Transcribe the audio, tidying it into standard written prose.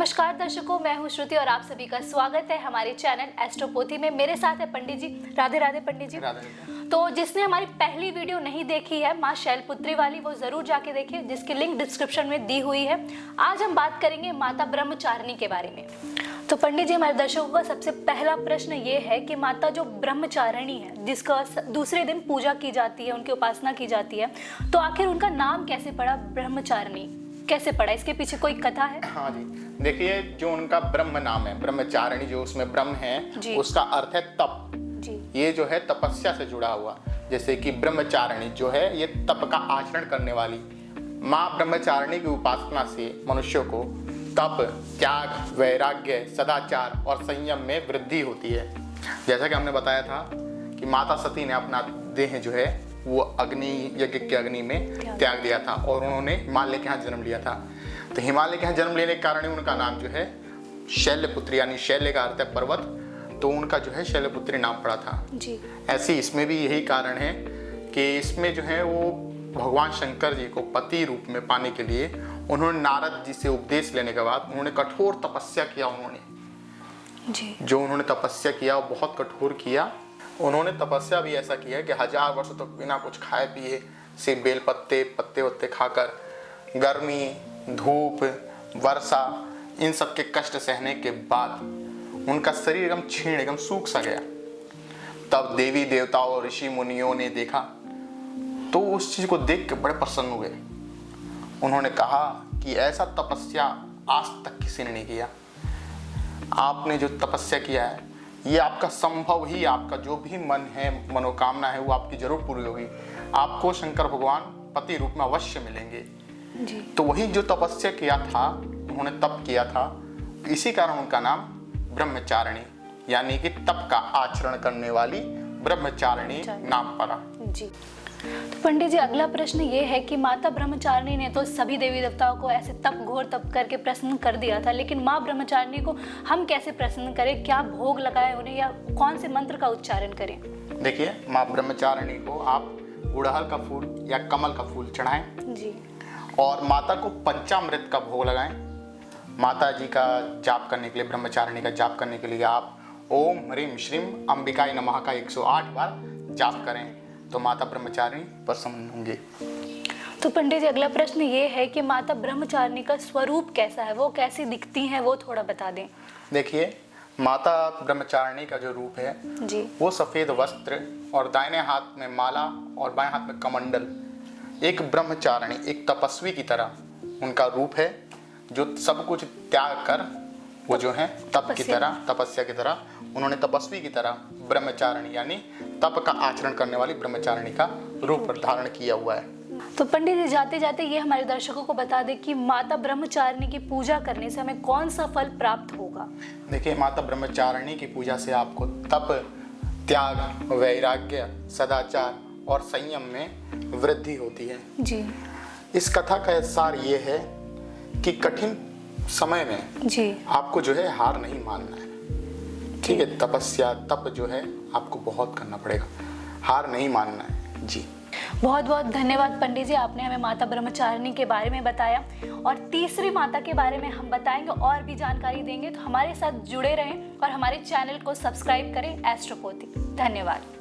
नमस्कार दर्शकों, मैं हूं श्रुति और आप सभी का स्वागत है हमारे चैनल एस्ट्रोपोथी में। मेरे साथ है पंडित जी। राधे राधे पंडित जी। तो जिसने हमारी पहली वीडियो नहीं देखी है माँ शैलपुत्री वाली, वो जरूर जाके देखिए, जिसकी लिंक डिस्क्रिप्शन में दी हुई है। आज हम बात करेंगे माता ब्रह्मचारिणी के बारे में। तो पंडित जी, हमारे दर्शकों का सबसे पहला प्रश्न ये है कि माता जो ब्रह्मचारिणी है, जिसका दूसरे दिन पूजा की जाती है, उनकी उपासना की जाती है, तो आखिर उनका नाम कैसे पड़ा ब्रह्मचारिणी, कैसे पड़ा? इसके पीछे कोई कथा है? हाँ जी, देखिए जो उनका ब्रह्म नाम है ब्रह्मचारिणी, जो उसमें ब्रह्म है उसका अर्थ है तप जी। ये जो है तपस्या से जुड़ा हुआ, जैसे कि ब्रह्मचारिणी जो है ये तप का आचरण करने वाली। माँ ब्रह्मचारिणी की उपासना से मनुष्यों को तप, त्याग, वैराग्य, सदाचार और संयम में वृद्धि होती है। जैसा कि हमने बताया था कि माता सती ने अपना देह जो है वो अग्नि यज्ञ के अग्नि में त्याग दिया था और उन्होंने हिमालय के यहाँ जन्म लिया था। तो हिमालय के यहाँ जन्म लेने के कारण उनका नाम जो है शैलपुत्री, यानी शैल्य का अर्थ है पर्वत, तो उनका जो है शैलपुत्री नाम पड़ा था जी। ऐसे इसमें भी यही कारण है कि इसमें जो है वो भगवान शंकर जी को पति रूप में पाने के लिए उन्होंने नारद जी से उपदेश लेने के बाद उन्होंने कठोर तपस्या किया। उन्होंने जी जो उन्होंने तपस्या किया वो बहुत कठोर किया। उन्होंने तपस्या भी ऐसा किया कि 1000 वर्षों तक बिना कुछ खाए पिए से बेल पत्ते वत्ते खाकर गर्मी, धूप, वर्षा, इन सब के कष्ट सहने के बाद उनका शरीर एकदम क्षीण, एकदम सूख सा गया। तब देवी देवताओं और ऋषि मुनियों ने देखा तो उस चीज को देख के बड़े प्रसन्न हुए। उन्होंने कहा कि ऐसा तपस्या आज तक किसी ने नहीं किया। आपने जो तपस्या किया है ये आपका संभव ही, आपका जो भी मन है, मनोकामना है, वो आपकी जरूर पूरी होगी। आपको शंकर भगवान पति रूप में अवश्य मिलेंगे जी। तो वही जो तपस्या किया था, उन्होंने तप किया था, इसी कारण उनका नाम ब्रह्मचारिणी, यानी कि तप का आचरण करने वाली ब्रह्मचारिणी नाम पड़ा जी। तो पंडित जी, अगला प्रश्न ये है कि माता ब्रह्मचारिणी ने तो सभी देवी देवताओं को ऐसे घोर तप करके प्रसन्न कर दिया था, लेकिन माँ ब्रह्मचारिणी को हम कैसे प्रसन्न करें? क्या भोग लगाए उन्हें या कौन से मंत्र का उच्चारण करें? देखिए, माँ ब्रह्मचारिणी को आप गुड़हल का फूल या कमल का फूल चढ़ाएं जी, और माता को पंचामृत का भोग लगाएं। माता जी का जाप करने के लिए, ब्रह्मचारिणी का जाप करने के लिए आप ओम ह्रीम श्रीम अंबिकाय नमः का 108 बार जाप करें, तो माता ब्रह्मचारिणी प्रसन्न होंगे। तो पंडित जी, अगला प्रश्न ये है कि माता ब्रह्मचारिणी का स्वरूप कैसा है, वो कैसी दिखती हैं, वो थोड़ा बता दें। देखिए, माता ब्रह्मचारिणी का जो रूप है जी, वो सफेद वस्त्र और दाहिने हाथ में माला और बाएं हाथ में कमंडल, एक ब्रह्मचारिणी, एक तपस्वी की तरह उनका रूप है, जो सब कुछ त्याग कर वो जो है तप की तरह, तपस्या की तरह, उन्होंने तपस्वी की तरह ब्रह्मचारिणी यानी तप का आचरण करने वाली ब्रह्मचारिणी का रूप धारण किया हुआ है। तो पंडित जी, जाते जाते ये हमारे दर्शकों को बता दें कि माता ब्रह्मचारिणी की पूजा करने से हमें कौन सा फल प्राप्त होगा? देखिए, माता ब्रह्मचारिणी की पूजा से आपको तप, त्याग, वैराग्य, सदाचार और संयम में वृद्धि होती है जी। इस कथा का सार ये है कि कठिन समय में जी आपको जो है हार नहीं मानना है, ठीक है? तपस्या, तप जो है आपको बहुत करना पड़ेगा, हार नहीं मानना है जी। बहुत बहुत धन्यवाद पंडित जी, आपने हमें माता ब्रह्मचारिणी के बारे में बताया और तीसरी माता के बारे में हम बताएंगे और भी जानकारी देंगे। तो हमारे साथ जुड़े रहें और हमारे चैनल को सब्सक्राइब करें एस्ट्रोपोथी। धन्यवाद।